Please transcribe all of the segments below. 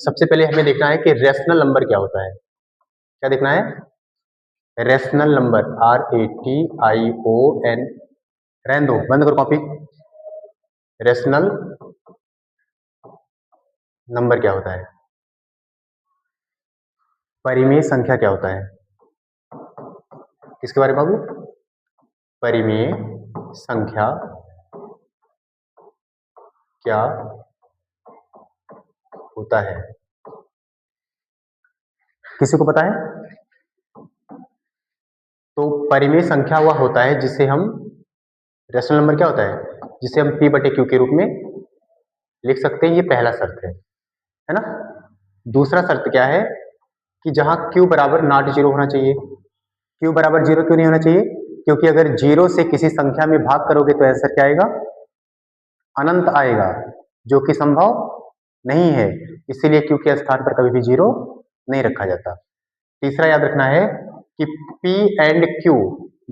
सबसे पहले हमें देखना है कि रेशनल नंबर क्या होता है। क्या देखना है? रेशनल नंबर, RATION, रहने दो, बंद करो कॉपी। रेशनल नंबर क्या होता है? परिमेय संख्या क्या होता है? किसके बारे में बाबू? परिमेय संख्या क्या होता है? किसी को पता है? तो परिमेय संख्या वह होता है जिसे हम, रेशनल नंबर क्या होता है? जिसे हम P/Q के रूप में लिख सकते हैं। ये पहला शर्त है ना। दूसरा शर्त क्या है कि जहां Q बराबर नॉट जीरो होना चाहिए। Q बराबर जीरो क्यों नहीं होना चाहिए? क्योंकि अगर जीरो से किसी संख्या में भाग करोगे तो आंसर क्या आएगा? अनंत आएगा, जो कि संभव नहीं है। इसीलिए Q के स्थान पर कभी भी जीरो नहीं रखा जाता। तीसरा याद रखना है कि P एंड Q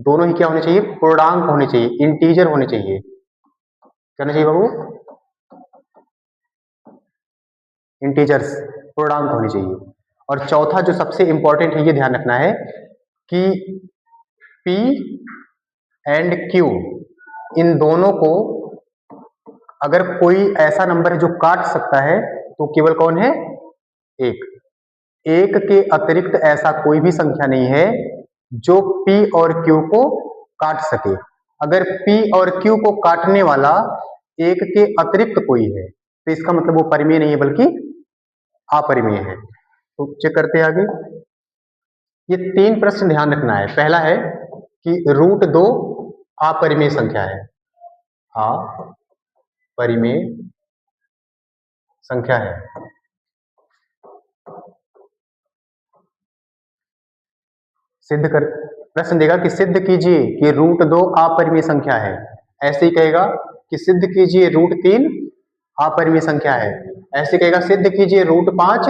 दोनों ही क्या होने चाहिए? पूर्णांक होने चाहिए, इंटीजर होने चाहिए। क्या होना चाहिए बाबू? इंटीजर्स, पूर्णांक होने चाहिए। और चौथा जो सबसे इंपॉर्टेंट है, ये ध्यान रखना है कि P एंड Q इन दोनों को, अगर कोई ऐसा नंबर है जो काट सकता है तो केवल कौन है? एक। एक के अतिरिक्त ऐसा कोई भी संख्या नहीं है जो P और Q को काट सके। अगर P और Q को काटने वाला एक के अतिरिक्त कोई है तो इसका मतलब वो परिमेय नहीं है बल्कि अपरिमेय है। तो चेक करते हैं आगे। ये तीन प्रश्न ध्यान रखना है। पहला है कि √2 अपरिमेय संख्या है। अपरिमेय संख्या है। सिद्ध कर, प्रश्न देगा कि सिद्ध कीजिए कि √2 अपरिमेय संख्या है। ऐसे ही कहेगा कि सिद्ध कीजिए √3 अपरिमेय संख्या है। ऐसे कहेगा सिद्ध कीजिए √5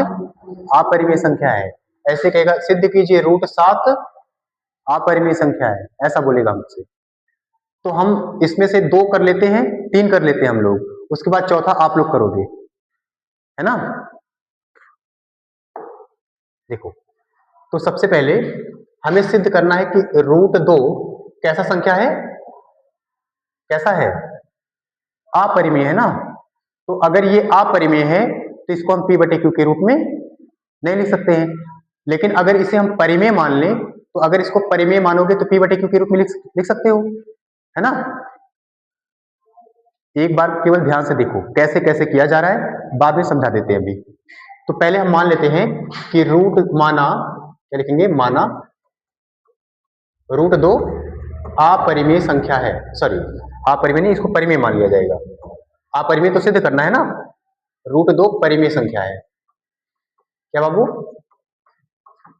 अपरिमेय संख्या है। ऐसे कहेगा सिद्ध कीजिए √7 अपरिमेय संख्या है। ऐसा बोलेगा हमसे। तो हम इसमें से 2 कर लेते हैं, 3 कर लेते हैं हम लोग, उसके बाद चौथा आप लोग करोगे, है ना। देखो, तो सबसे पहले हमें सिद्ध करना है कि √2 कैसा संख्या है? कैसा है? अपरिमेय है ना। तो अगर ये अपरिमेय है तो इसको हम P/Q के रूप में नहीं लिख सकते हैं। लेकिन अगर इसे हम परिमेय मान लें तो अगर इसको परिमेय मानोगे तो P/Q के रूप में लिख सकते हो, है ना। एक बार केवल ध्यान से देखो कैसे कैसे किया जा रहा है, बाद में समझा देते हैं अभी। तो पहले हम मान लेते हैं कि रूट माना, क्या लिखेंगे? माना √2 अपरिमेय संख्या है। सॉरी, अपरिमेय नहीं, इसको परिमेय मान लिया जाएगा। अपरिमेय तो सिद्ध करना है ना। √2 परिमेय संख्या है। क्या बाबू?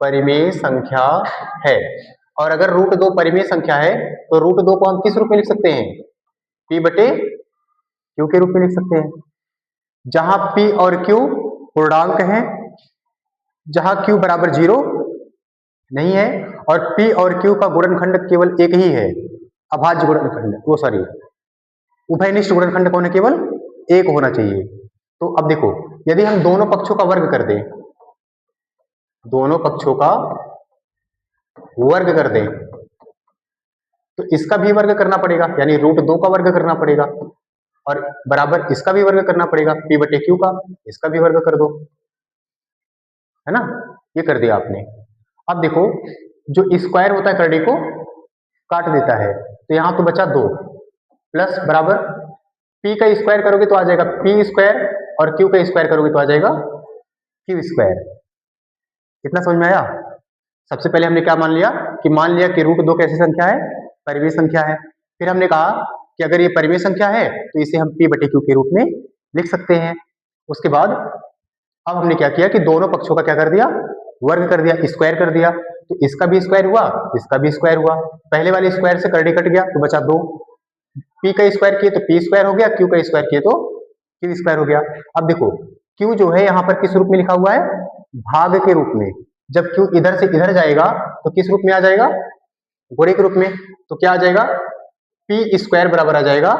परिमेय संख्या है। और अगर √2 परिमेय संख्या है तो √2 को हम किस रूप में लिख सकते हैं? P/Q के रूप में लिख सकते हैं, जहां P और Q पूर्णांक हैं, जहां Q बराबर 0 नहीं है और P और Q का गुणनखंड केवल एक ही है, अभाज्य गुणनखंड, वो सॉरी उभयनिष्ठ गुणनखंड कौन है? केवल एक होना चाहिए। तो अब देखो, यदि हम दोनों पक्षों का वर्ग कर दें, दोनों पक्षों का वर्ग कर दें तो इसका भी वर्ग करना पड़ेगा, यानी √2 का वर्ग करना पड़ेगा, और बराबर इसका भी वर्ग करना पड़ेगा P/Q का, इसका भी वर्ग कर दो, है ना। ये कर दिया आपने। अब देखो, जो स्क्वायर होता है करड़ी को काट देता है, तो यहां तो बचा 2 प्लस बराबर P का स्क्वायर करोगे तो आ जाएगा P² और Q का स्क्वायर करोगे तो आ जाएगा Q²। इतना समझ में आया? सबसे पहले हमने क्या मान लिया कि √2 कैसी संख्या है? परिमेय संख्या है। फिर हमने कहा कि अगर ये परिमेय संख्या है तो इसे हम P/Q के रूप में लिख सकते हैं। उसके बाद अब हमने क्या किया कि दोनों पक्षों का क्या कर दिया? वर्ग कर दिया, स्क्वायर कर दिया। तो इसका भी स्क्वायर हुआ, इसका भी स्क्वायर हुआ। पहले वाले स्क्वायर से करड़ी कट गया तो बचा 2। P का स्क्वायर किए तो P² हो गया, Q का स्क्वायर किए तो Q² हो गया। अब देखो, Q जो है यहाँ पर किस रूप में लिखा हुआ है? भाग के रूप में। जब Q इधर से इधर जाएगा तो किस रूप में आ जाएगा? गुणे के रूप में। तो क्या आ जाएगा? P² बराबर आ जाएगा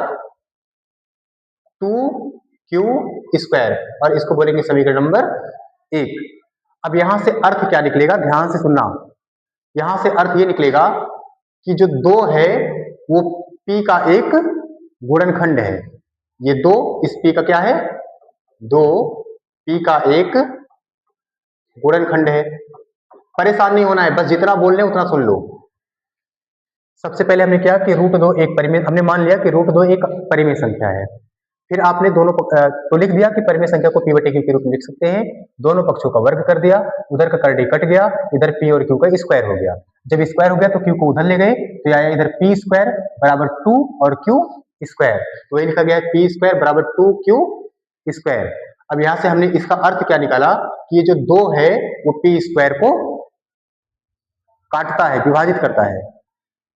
2Q², और इसको बोलेंगे समीकरण नंबर 1। अब यहां से अर्थ क्या निकलेगा, ध्यान से सुनना। यहां से अर्थ ये निकलेगा कि जो 2 है वो p का एक गुणनखंड है। ये 2 इस p का क्या है, 2 p का एक गुणनखंड है। परेशान नहीं होना है, बस जितना बोल रहे हैं उतना सुन लो। सबसे पहले हमने क्या कि √2 एक परिमेय, हमने मान लिया कि √2 एक परिमेय संख्या है। फिर आपने दोनों तो लिख दिया कि परिमेय संख्या को p/q के रूप में लिख सकते हैं। दोनों पक्षों का वर्ग कर दिया, उधर का कर डी कट गया, इधर p और q का स्क्वायर हो गया। जब स्क्वायर हो गया तो q को उधर ले गए तो आया इधर p² बराबर 2 और q स्क्वायर। तो वही लिखा गया है p² बराबर 2q स्क्वायर। अब यहां से हमने इसका अर्थ क्या निकाला कि ये जो 2 है वो p² को काटता है, विभाजित करता है।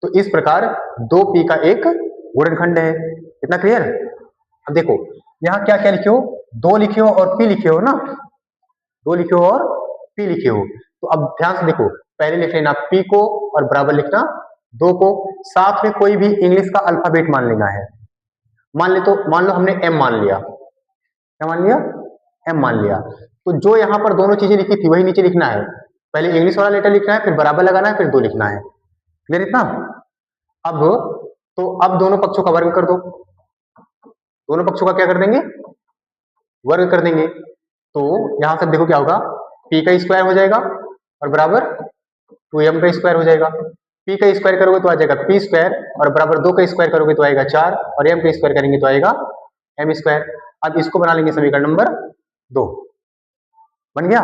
तो इस प्रकार 2p का एक गुणनखंड है। इतना क्लियर? अब देखो यहाँ क्या क्या लिखे हो, 2 लिखे हो और p लिखे हो ना, 2 लिखे हो और p लिखे हो। तो अब ध्यान से देखो, पहले लिख लेना p को और बराबर लिखना 2 को, साथ में कोई भी इंग्लिश का अल्फाबेट मान लेना है। मान लो हमने m मान लिया, क्या मान लिया, m मान लिया। तो जो यहाँ पर दोनों चीजें लिखी थी वही नीचे लिखना है। पहले इंग्लिश वाला लेटर लिखना है, फिर बराबर लगाना है, फिर 2 लिखना है। क्लियर इतना? अब दोनों पक्षों का वर्ग कर दो। दोनों पक्षों का क्या कर देंगे, वर्ग कर देंगे। तो यहां से देखो क्या होगा, p का स्क्वायर हो जाएगा और बराबर 2m का स्क्वायर हो जाएगा। p का स्क्वायर करोगे तो आ जाएगा p² और बराबर 2 का स्क्वायर करोगे तो आएगा 4 और m का स्क्वायर करेंगे तो आएगा m²। अब इसको बना लेंगे समीकरण नंबर 2। बन गया?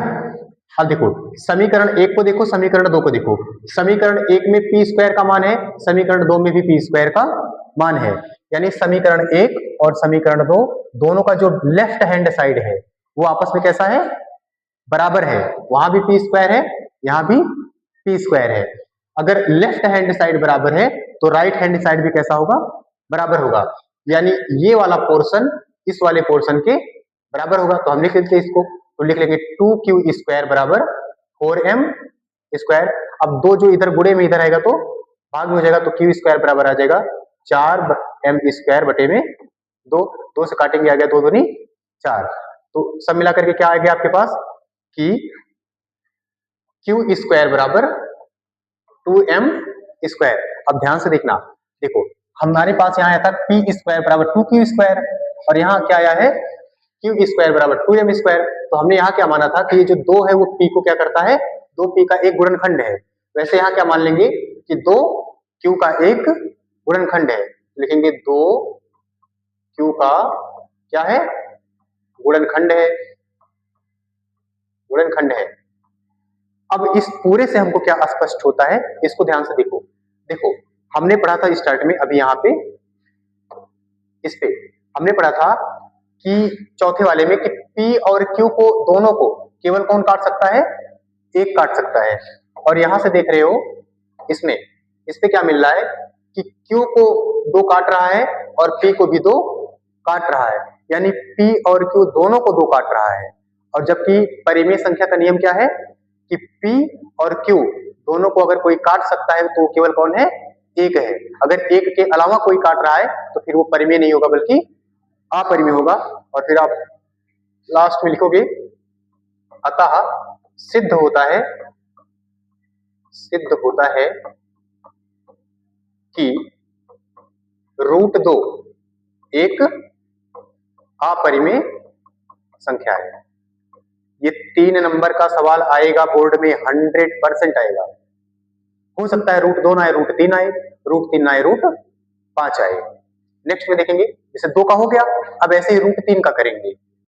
अब देखो समीकरण 1 को देखो, समीकरण 2 को देखो। समीकरण 1 में p² का मान है, समीकरण 2 में भी p² का मान है। यानी समीकरण 1 और समीकरण 2 दोनों का जो लेफ्ट हैंड साइड है वो आपस में कैसा है, बराबर है। वहां भी p² है, यहां भी p² है। अगर लेफ्ट हैंड साइड बराबर है तो राइट हैंड साइड भी कैसा होगा, बराबर होगा। यानी ये वाला पोर्शन इस वाले पोर्शन के बराबर होगा। तो हम लिख लेते हैं इसको, तो लिख लेंगे 2q² बराबर 4m²। अब 2 जो इधर गुणे में इधर आएगा तो भाग में हो जाएगा, तो q² बराबर आ जाएगा 4m² बटे में 2 से काटेंगे, आ गया 2 दूनी 4। तो सब मिलाकर के क्या आ गया आपके पास कि q² बराबर 2m²। अब ध्यान से देखना, देखो हमारे पास यहाँ आया था p² बराबर 2q² और यहाँ क्या आया है q² बराबर 2m²। तो हमने यहाँ क्या माना था कि ये जो 2 है वो p को क्या करता है, 2p का एक गुणनखंड है। वैसे यहाँ क्या मान लेंगे कि 2q का एक गुणनखंड है। लिखेंगे 2q का क्या है, गुणनखंड है, गुणनखंड है। अब इस पूरे से हमको क्या स्पष्ट होता है, इसको ध्यान से देखो। देखो हमने पढ़ा था स्टार्ट में, अभी यहाँ पे इस पे हमने पढ़ा था कि चौथे वाले में कि p और q को दोनों को केवल कौन काट सकता है, एक काट सकता है। और यहां से देख रहे हो इसमें, इस पे क्या मिल रहा है कि q को 2 काट रहा है और p को भी 2 काट रहा है। यानी p और q दोनों को 2 काट रहा है। और जबकि परिमेय संख्या का नियम क्या है कि p और q दोनों को अगर कोई काट सकता है तो केवल कौन है, एक है। अगर एक के अलावा कोई काट रहा है तो फिर वो परिमेय नहीं होगा बल्कि अपरिमेय होगा। और फिर आप लास्ट में लिखोगे अतः सिद्ध होता है कि √2 एक अपरिमेय संख्या है। ये 3 नंबर का सवाल आएगा बोर्ड में, 100% आएगा। हो सकता है √2 ना आए, √3 आए, √3 ना आए, √5 आए। नेक्स्ट में देखेंगे, जैसे 2 का हो गया, अब ऐसे ही √3 का करेंगे।